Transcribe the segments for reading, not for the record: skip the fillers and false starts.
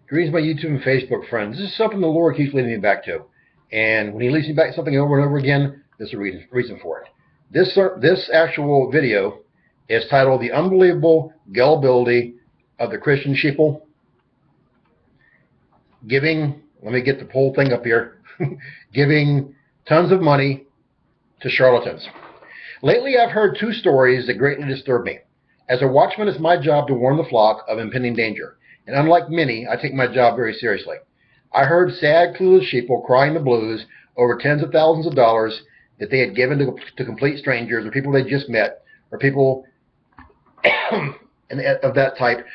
Greetings, my YouTube and Facebook friends. This is something the Lord keeps leading me back to. And when He leads me back to something over and over again, there's a reason for it. This actual video is titled The Unbelievable Gullibility of the Christian Sheeple. Giving, let me get the whole thing up here, giving tons of money to charlatans. Lately, I've heard two stories that greatly disturb me. As a watchman, it's my job to warn the flock of impending danger. And unlike many, I take my job very seriously. I heard sad, clueless sheeple crying the blues over tens of thousands of dollars that they had given to complete strangers or people they just met or people of that type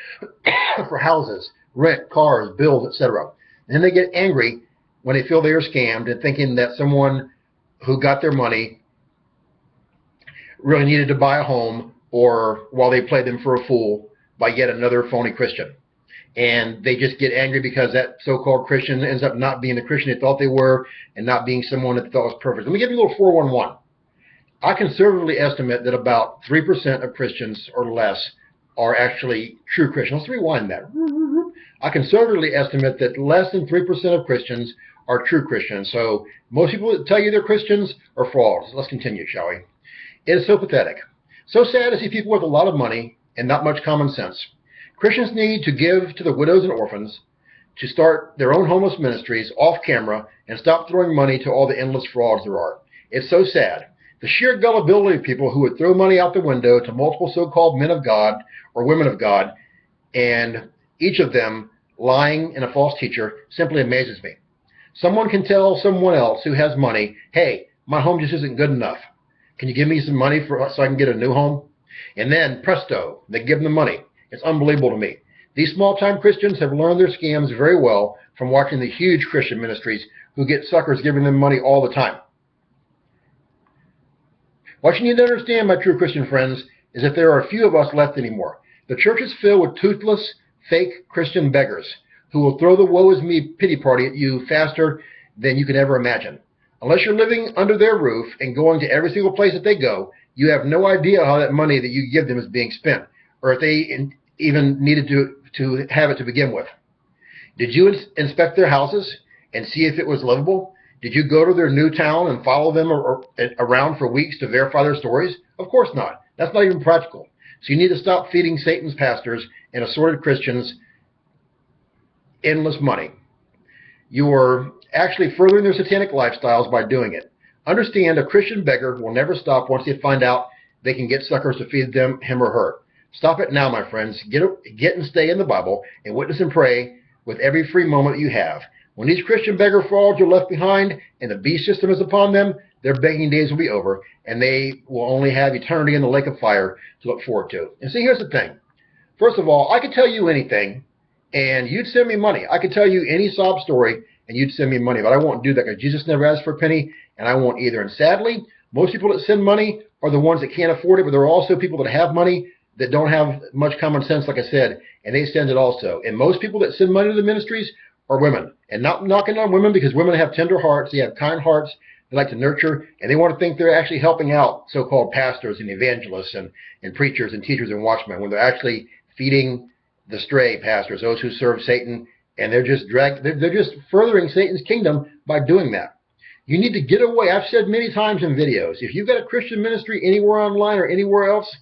for houses, rent, cars, bills, etc. And then they get angry when they feel they are scammed and thinking that someone who got their money really needed to buy a home, or while they played them for a fool by yet another phony Christian. And they just get angry because that so-called Christian ends up not being the Christian they thought they were and not being someone that they thought was perfect. Let me give you a little 411. I conservatively estimate that about 3% of Christians or less are actually true Christians. Let's rewind that. I conservatively estimate that less than 3% of Christians are true Christians. So most people that tell you they're Christians are frauds. Let's continue, shall we? It is so pathetic. So sad to see people with a lot of money and not much common sense. Christians need to give to the widows and orphans, to start their own homeless ministries off camera, and stop throwing money to all the endless frauds there are. It's so sad. The sheer gullibility of people who would throw money out the window to multiple so-called men of God or women of God, and each of them lying and a false teacher, simply amazes me. Someone can tell someone else who has money, hey, my home just isn't good enough. Can you give me some money so I can get a new home? And then, presto, they give them the money. It's unbelievable to me. These small-time Christians have learned their scams very well from watching the huge Christian ministries who get suckers giving them money all the time. What you need to understand, my true Christian friends, is that there are a few of us left anymore. The church is filled with toothless, fake Christian beggars who will throw the woe is me pity party at you faster than you can ever imagine. Unless you're living under their roof and going to every single place that they go, you have no idea how that money that you give them is being spent, or if they even needed to have it to begin with. Did you inspect their houses and see if it was livable? Did you go to their new town and follow them around for weeks to verify their stories? Of course not. That's not even practical. So you need to stop feeding Satan's pastors and assorted Christians endless money. You are actually furthering their satanic lifestyles by doing it. Understand, a Christian beggar will never stop once they find out they can get suckers to feed them, him or her. Stop it now, my friends. Get and stay in the Bible and witness and pray with every free moment that you have. When these Christian beggar frauds are left behind and the beast system is upon them, their begging days will be over, and they will only have eternity in the lake of fire to look forward to. And see, here's the thing. First of all, I could tell you anything, and you'd send me money. I could tell you any sob story, and you'd send me money, but I won't do that because Jesus never asked for a penny, and I won't either. And sadly, most people that send money are the ones that can't afford it, but there are also people that have money that don't have much common sense, like I said, and they send it also. And most people that send money to the ministries are women. And not knocking on women, because women have tender hearts, they have kind hearts, they like to nurture, and they want to think they're actually helping out so-called pastors and evangelists and preachers and teachers and watchmen, when they're actually feeding the stray pastors, those who serve Satan, and they're just furthering Satan's kingdom by doing that. You need to get away. I've said many times in videos, if you've got a Christian ministry anywhere online or anywhere else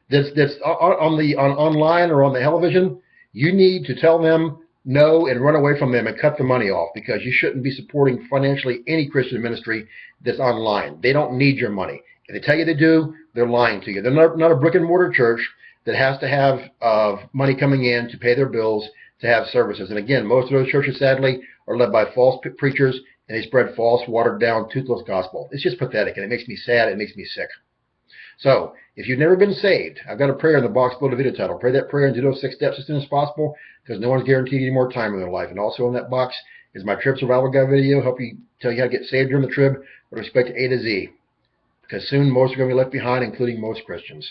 that's online or on the television, you need to tell them no and run away from them and cut the money off, because you shouldn't be supporting financially any Christian ministry that's online. They don't need your money. If they tell you they do, they're lying to you. They're not a brick and mortar church that has to have money coming in to pay their bills, to have services. And again, most of those churches, sadly, are led by false preachers, and they spread false, watered-down, toothless gospel. It's just pathetic, and it makes me sad. It makes me sick. So, if you've never been saved, I've got a prayer in the box below the video title. Pray that prayer and do those 6 steps as soon as possible, because no one's guaranteed any more time in their life. And also in that box is my Trib Survival Guide video. Help you tell you how to get saved during the trib with respect to A to Z, because soon most are going to be left behind, including most Christians.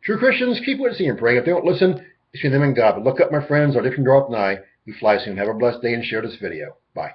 True Christians, keep listening and praying. If they don't listen, it's between them and God. But look up, my friends, our different draw up nigh. We fly soon. Have a blessed day and share this video. Bye.